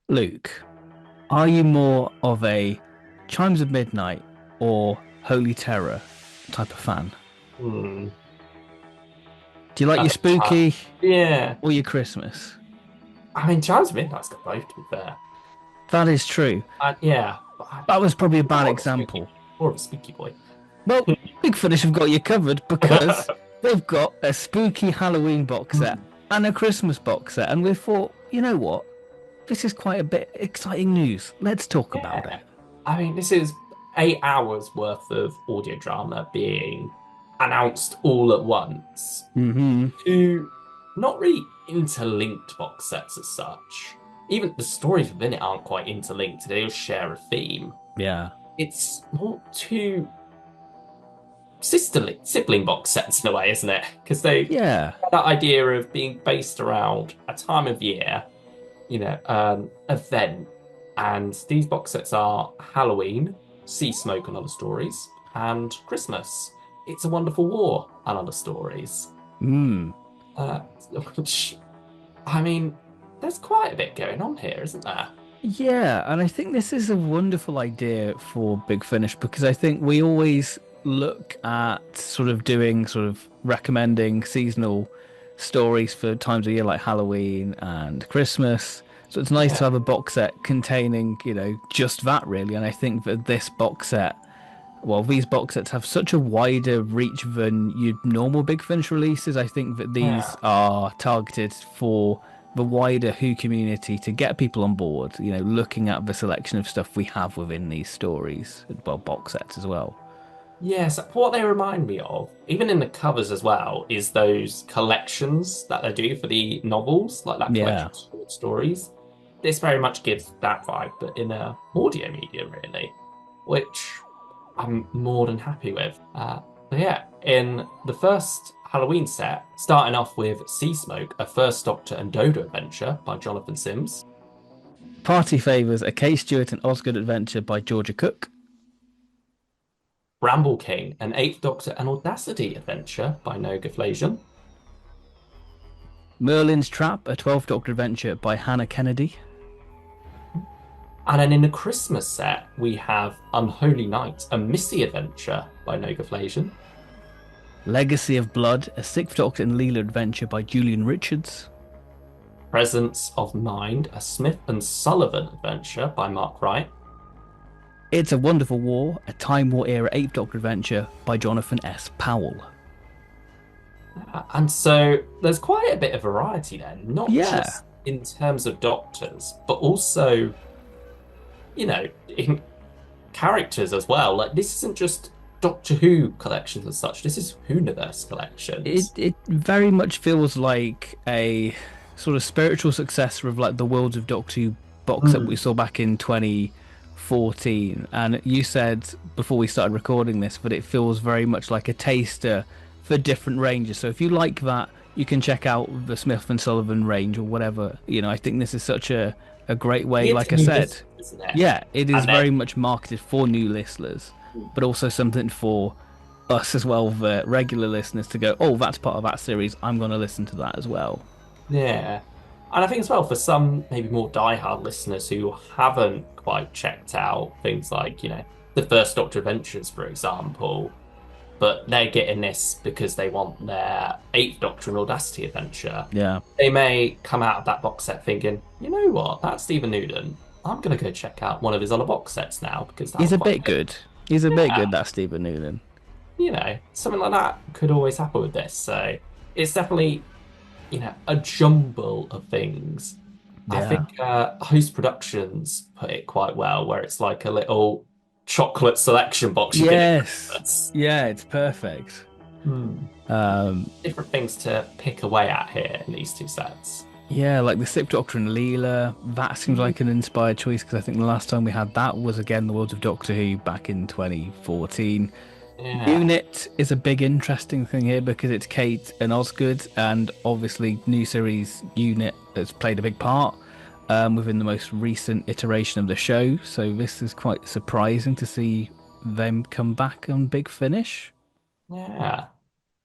Luke, are you more of a Chimes of Midnight or Holy Terror type of fan? Hmm. Do you like I your think, spooky yeah. or your Christmas? I mean, Giles Midnight's got both, to be fair. That is true. Yeah, but I, That was probably a bad more of a spooky, example. more of a spooky boy. Well, Big Finish have got you covered because they've got a spooky Halloween box set Hmm. and a Christmas box set, and we thought, you know what? This is quite a bit exciting news. Let's talk about it. Yeah. I mean, this is 8 hours worth of audio drama being announced all at once. Hmm. Two not really interlinked box sets as such. Even the stories within it aren't quite interlinked. They all share a theme. Yeah. It's more two sibling box sets in a way, isn't it? Because they Yeah. had that idea of being based around a time of year, event. And these box sets are Halloween, Sea Smoke and Other Stories, and Christmas. It's a Wonderful War and Other Stories. Mm. Uh, which, I mean, there's quite a bit going on here, isn't there? Yeah, and I think this is a wonderful idea for Big Finish because I think we always look at sort of doing sort of recommending seasonal stories for times of year like Halloween and Christmas. So it's nice to Yeah. have a box set containing, just that really. And I think that this box set, well, these box sets have such a wider reach than your normal Big Finish releases. I think that these Yeah. are targeted for the wider Who community to get people on board, looking at the selection of stuff we have within these stories, well, box sets as well. Yes, what they remind me of, even in the covers as well, is those collections that they do for the novels, like that collection Yeah. of short stories. This very much gives that vibe, but in a audio medium, really, which I'm more than happy with. But yeah, in the first Halloween set, starting off with Sea Smoke, a First Doctor and Dodo adventure by Jonathan Sims. Party Favours, A Kay Stewart and Osgood Adventure by Georgia Cook. Bramble King, an Eighth Doctor and Audacity adventure by Noga Flasian. Merlin's Trap, a 12th Doctor Adventure by Hannah Kennedy. And then in the Christmas set, we have Unholy Night, a Missy adventure by Noga Flasian. Legacy of Blood, a 6th Doctor and Leela Adventure by Julian Richards. Presence of Mind, a Smith and Sullivan adventure by Mark Wright. It's a Wonderful War, a Time War era 8th Doctor adventure by Jonathan S. Powell. And so there's quite a bit of variety there, not Yeah, just in terms of doctors, but also, in characters as well. Like, this isn't just Doctor Who collections and such, this is Whoniverse it collections. it very much feels like a sort of spiritual successor of like the Worlds of Doctor Who box that we Hmm. saw back in 2014. And you said before we started recording this that it feels very much like a taster for different ranges. So if you like that, you can check out the Smith and Sullivan range or whatever. I think this is such a great way, It's like I new said. list, isn't it? Yeah, it is And then very much marketed for new listeners, but also something for us as well, the regular listeners, to go, oh, that's part of that series. I'm going to listen to that as well. yeah. And I think as well for some maybe more diehard listeners who haven't quite checked out things like, the first Doctor Adventures, for example, but they're getting this because they want their Eighth Doctor and Audacity adventure. Yeah, They may come out of that box set thinking, you know what, that's Stephen Newton. I'm gonna go check out one of his other box sets now because that he's was a quite bit good. good. He's a bit Yeah, good, that Stephen Noonan. something like that could always happen with this. So it's definitely a jumble of things. I Yeah. think Host Productions put it quite well, where it's like a little chocolate selection box you get at Yes. Christmas. Yeah, it's perfect. Hmm. Um, Different things to pick away at here in these two sets. yeah, like the Sixth Doctor and Leela. That seems like an inspired choice because I think the last time we had that was again the Worlds of Doctor Who back in 2014. Yeah. Unit is a big interesting thing here because it's Kate and Osgood, and obviously new series Unit has played a big part within the most recent iteration of the show. So this is quite surprising to see them come back on Big Finish. Yeah.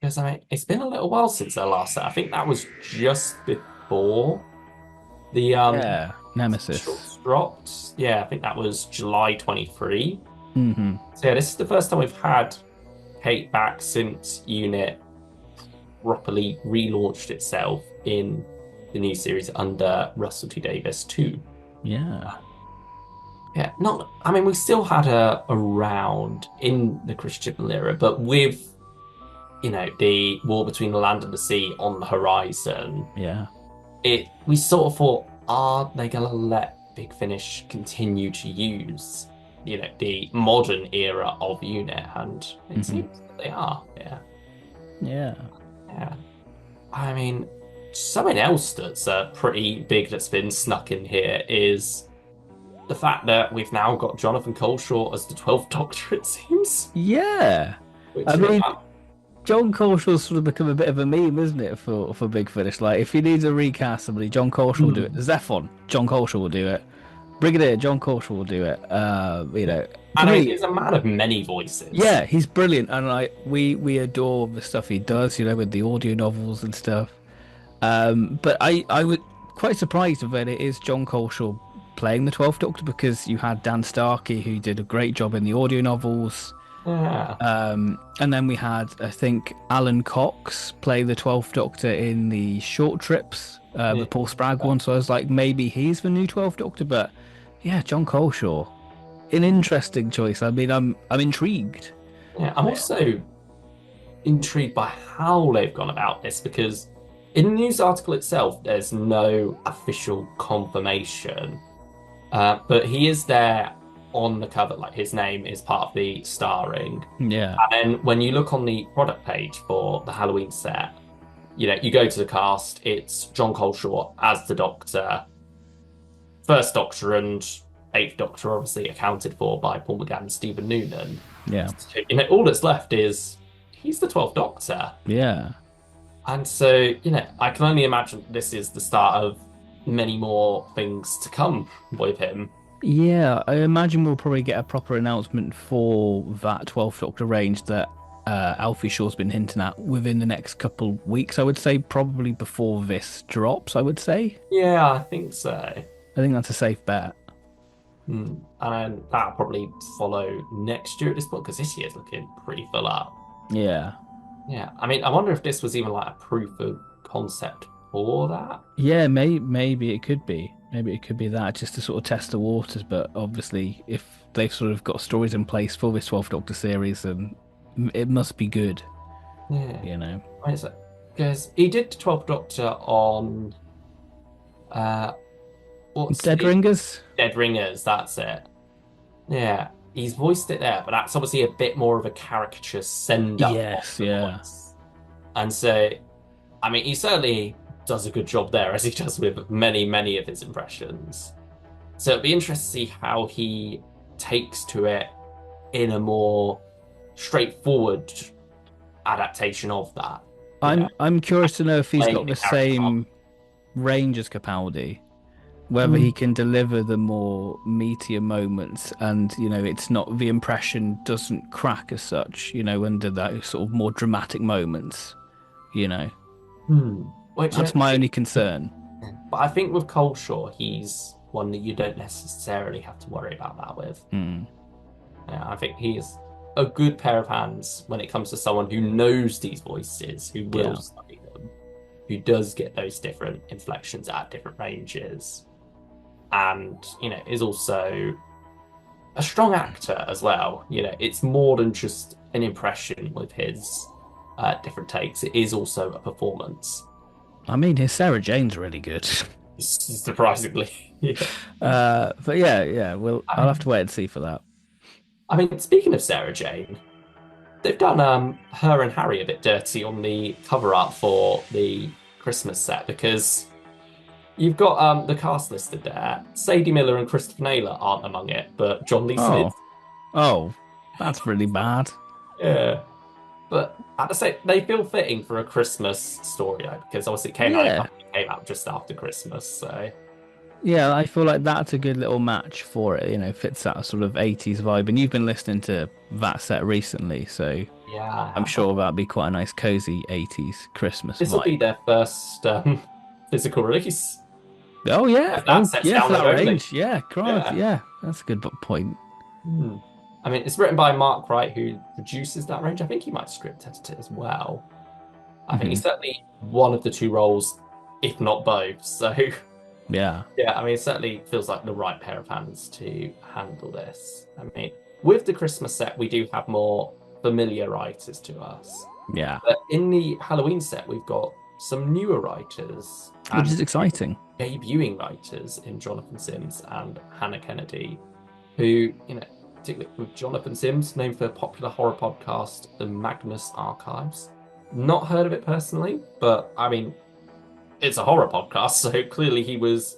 Because I mean, it's been a little while since their last set. I think that was just before the Yeah, short Nemesis. dropped. Yeah, I think that was July 23. Hmm. So yeah, this is the first time we've had Kate back since Unit properly relaunched itself in the new series under Russell T Davies too. Yeah. Yeah, not. I mean, we still had her around in the Chris Chibnall era, but with the war between the land and the sea on the horizon, Yeah. we sort of thought, are they going to let Big Finish continue to use the modern era of Unit? And it Hmm. seems that they are. Yeah, Yeah. yeah. I mean, something else that's pretty big that's been snuck in here is the fact that we've now got Jonathan Culshaw as the 12th Doctor, it seems. Yeah. I Which, mean, Jon Culshaw's sort of become a bit of a meme, isn't it, for Big Finish? Like, if he needs a recast somebody, Jon Culshaw will do it. hmm, Zephon, Jon Culshaw will do it. Brigadier, Jon Culshaw will do it. yeah. For And I mean, me, he's a man of many voices. yeah, he's brilliant, and like we adore the stuff he does, with the audio novels and stuff. But I was quite surprised when it is Jon Culshaw playing the 12th Doctor because you had Dan Starkey who did a great job in the audio novels. Yeah. And then we had, I think, Alan Cox play the 12th Doctor in the short trips, Yeah. the Paul Spragg one. So I was like, maybe he's the new 12th Doctor. But yeah, Jon Culshaw, an interesting choice. I mean, I'm intrigued. Yeah, I'm also intrigued by how they've gone about this because in the news article itself, there's no official confirmation. But he is there on the cover, like his name is part of the starring. Yeah, And then when you look on the product page for the Halloween set, you go to the cast, it's Jon Culshaw as the Doctor, First Doctor and Eighth Doctor, obviously accounted for by Paul McGann and Stephen Noonan. yeah, So, all that's left is he's the 12th Doctor. yeah. And so, I can only imagine this is the start of many more things to come with him. Yeah, I imagine we'll probably get a proper announcement for that 12th Doctor range that Alfie Shaw's been hinting at within the next couple weeks. I would say probably before this drops, I would say. Yeah, I think so. I think that's a safe bet. And that'll probably follow next year at this point because this year's looking pretty full up. Yeah. Yeah, I mean, I wonder if this was even like a proof of concept for that. Yeah, maybe it could be. Maybe it could be that just to sort of test the waters. But obviously, if they've sort of got stories in place for this 12th Doctor series, then it must be good, Yeah, you know. because he did the 12th Doctor on uh what's Dead it? Ringers? Dead Ringers, that's it. Yeah, he's voiced it there, but that's obviously a bit more of a caricature send up of Yes, the yeah. voice. And so, I mean, he certainly does a good job there, as he does with many, many of his impressions. So it'd be interesting to see how he takes to it in a more straightforward adaptation of that. I'm curious to know if he's Playing got the the character up. same range as Capaldi, whether Mm. he can deliver the more meatier moments and, it's not the impression doesn't crack as such, under those sort of more dramatic moments, you know. Which, That's my only concern. but I think with Coleshaw, he's one that you don't necessarily have to worry about that with. Mm, Yeah, I think he is a good pair of hands when it comes to someone who knows these voices, who will yeah. study them, who does get those different inflections at different ranges, and is also a strong actor as well. It's more than just an impression with his different takes. It is also a performance. I mean, his Sarah Jane's really good. Surprisingly, yeah. But yeah, I I'll have mean, to wait and see for that. speaking of Sarah Jane, they've done her and Harry a bit dirty on the cover art for the Christmas set because you've got the cast listed there. Sadie Miller and Christopher Naylor aren't among it, but John Leeson is. Oh, oh, that's really bad. Yeah. But at the same, they feel fitting for a Christmas story though, because obviously Yeah, it came out just after Christmas. So yeah, I feel like that's a good little match for it. Fits that sort of 80s vibe. And you've been listening to that set recently, so I'm yeah, sure that'd be quite a nice, cozy 80s Christmas this will be vibe. their first physical release. Oh yeah. Because that Oh set's yeah. For download that only. range. Yeah. God. Yeah. Yeah. That's a good point. Hmm. I mean, it's written by Mark Wright, who produces that range. I think he might script edit it as well. I think Hmm. he's certainly one of the two roles, if not both. So, Yeah. yeah, I mean, it certainly feels like the right pair of hands to handle this. I mean, with the Christmas set, we do have more familiar writers to us. Yeah. But in the Halloween set, we've got some newer writers Which and is exciting. debuting writers in Jonathan Sims and Hannah Kennedy, who, particularly with Jonathan Sims, known for popular horror podcast The Magnus Archives. Not heard of it personally, but I mean, it's a horror podcast, so clearly he was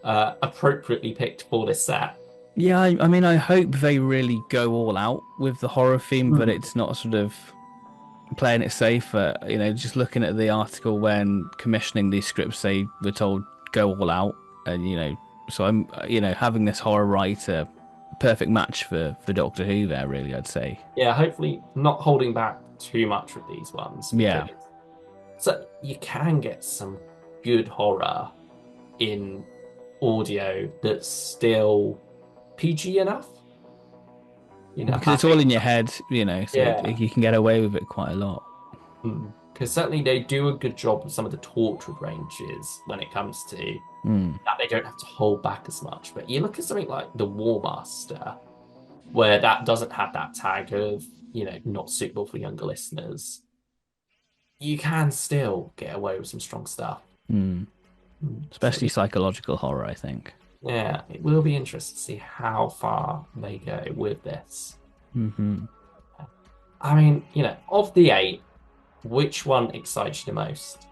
appropriately picked for this set. Yeah. I mean, I hope they really go all out with the horror theme, but Hmm. it's not sort of playing it safe. Just looking at the article when commissioning these scripts, they were told go all out, and so I'm having this horror writer, perfect match for Doctor Who. There, really, I'd say. Yeah, hopefully not holding back too much with these ones because Yeah, so you can get some good horror in audio that's still PG enough. because I it's all think, in your head, so yeah, you can get away with it quite a lot. because certainly they do a good job with some of the tortured ranges when it comes to Mm. that they don't have to hold back as much. But you look at something like the War Master, where that doesn't have that tag of, not suitable for younger listeners. You can still get away with some strong stuff. Mm. So Especially psychological horror, I think. yeah, it will be interesting to see how far they go with this. Hmm. I mean, of the eight, which one excites you the most?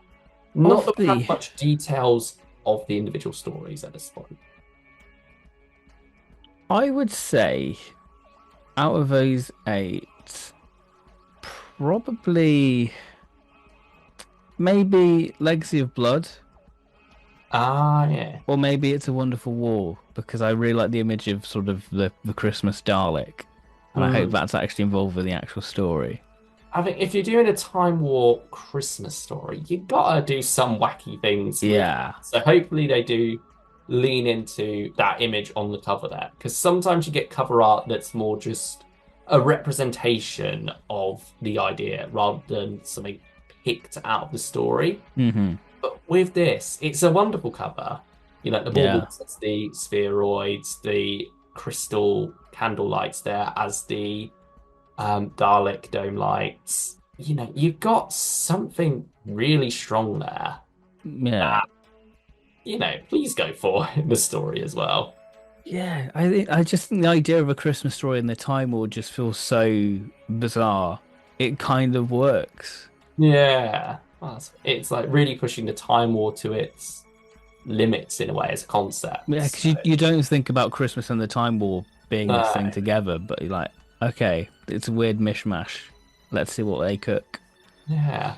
Not Of that we have the, much details of the individual stories at this point. I would say, out of those eight, probably maybe Legacy of Blood. Ah, yeah. Or maybe It's a Wonderful War, because I really like the image of sort of the Christmas Dalek, and I hope Mm. that's actually involved with the actual story. I think if you're doing a Time War Christmas story, you gotta do some wacky things with Yeah, that. So hopefully they do lean into that image on the cover there. Because sometimes you get cover art that's more just a representation of the idea rather than something picked out of the story. hmm, But with this, it's a wonderful cover. The yeah, baubles, it's the spheroids, the crystal candle lights there as the Dalek dome lights. You've got something really strong there yeah, that, please go for in the story as well. yeah. I just think the idea of a Christmas story in the Time War just feels so bizarre. It kind of works. Yeah. Well, it's like really pushing the Time War to its limits in a way as a concept. Yeah, because So, you don't think about Christmas and the Time War being this thing no. together, but you're like, okay, it's a weird mishmash. Let's see what they cook. Yeah.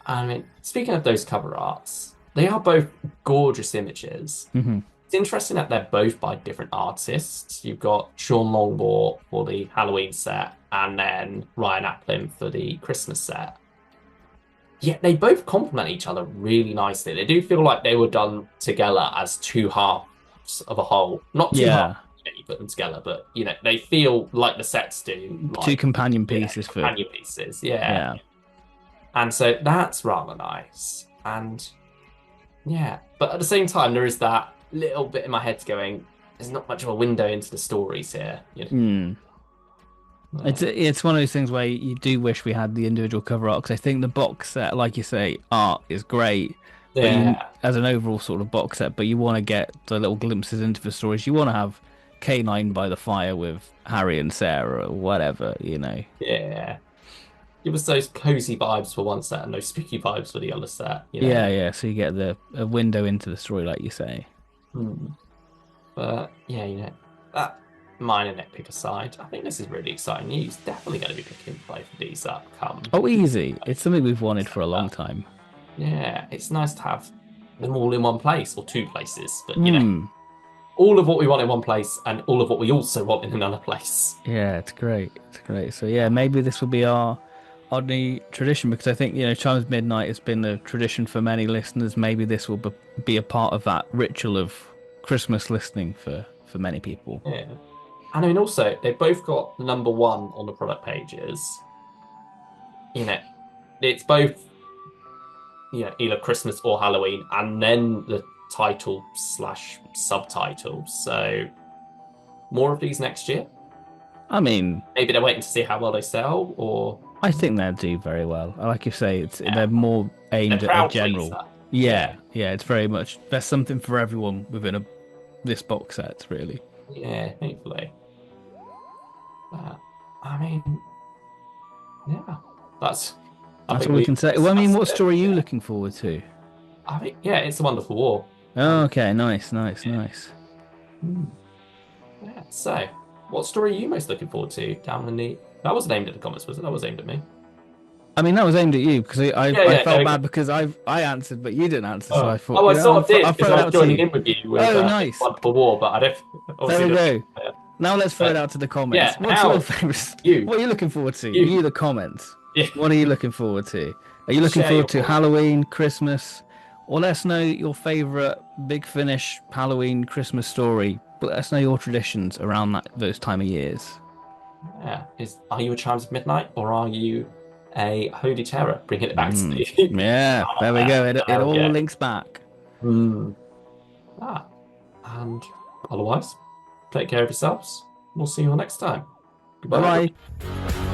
I mean, speaking of those cover arts, they are both gorgeous images. Hmm. It's interesting that they're both by different artists. You've got Sean Longmore for the Halloween set and then Ryan Applin for the Christmas set. Yet they both complement each other really nicely. They do feel like they were done together as two halves of a whole. Not two halves, Yeah, you put them together, but they feel like the sets do, two like companion pieces for companion pieces. Yeah. yeah. And so that's rather nice. And yeah, but at the same time, there is that little bit in my head going, there's not much of a window into the stories here. Hmm. Uh, It's one of those things where you do wish we had the individual cover art, 'cause I think the box set, like you say, art is great, but you yeah, as an overall sort of box set, but you want to get the little glimpses into the stories. You want to have K9 by the fire with Harry and Sarah or whatever. yeah. Give us those cozy vibes for one set and those spooky vibes for the other set. Yeah, yeah. So you get the a window into the story, like you say. Hmm. But yeah, that minor nitpick aside, I think this is really exciting news. Definitely going to be picking both of these up come Oh, easy. It's something we've wanted for a long December. time. Yeah, it's nice to have them all in one place or two places, but Hmm. all of what we want in one place and all of what we also want in another place. Yeah, it's great. It's great. So yeah, maybe this will be our on the tradition because I think Chimes Midnight has been a tradition for many listeners. Maybe this will be a part of that ritual of Christmas listening for many people. Yeah. And I mean, also, they've both got the number one on the product pages. You know, it's both, either Christmas or Halloween, and then the title slash subtitle. So more of these next year. I mean, Maybe they're waiting to see how well they sell, or I think they'll do very well. Like you say, yeah, they're more they're aimed at a crowd general. pleaser. Yeah, Yeah, yeah, it's very much there's something for everyone within this box set, really. yeah, hopefully. I mean, yeah, that's. I That's think all we we can say. Well, I mean, discussed what it. story are you Yeah, looking forward to? I think it's a wonderful war. Oh, okay, nice, nice, Yeah. nice. Hmm. Yeah. So, what story are you most looking forward to down in the? That wasn't aimed at the comments, was it? That was aimed at me. I mean, that was aimed at you because I, Yeah, I yeah. There felt we go. bad because I answered, but you didn't answer. So I thought, I sort of I'll did because throw I it was out to joining you. in with you with Oh, nice. Wonderful War, but I don't There obviously we didn't. go. Yeah. Now let's throw it But out to the comments. yeah, What's your now favorite? you, What are you looking forward to? you, You, the comments. yeah, What are you looking forward to? Are you looking share your forward to thoughts. Halloween, Christmas, or let us know your favorite Big Finish Halloween Christmas story? But let us know your traditions around those time of years. Yeah, are you a Chimes of Midnight or are you a Holy Terror? Bringing it back to Mm. the Yeah, there we go. It there we all go. links back. Hmm. Ah, and otherwise, take care of yourselves. We'll see you all next time. Bye Goodbye, everyone. bye.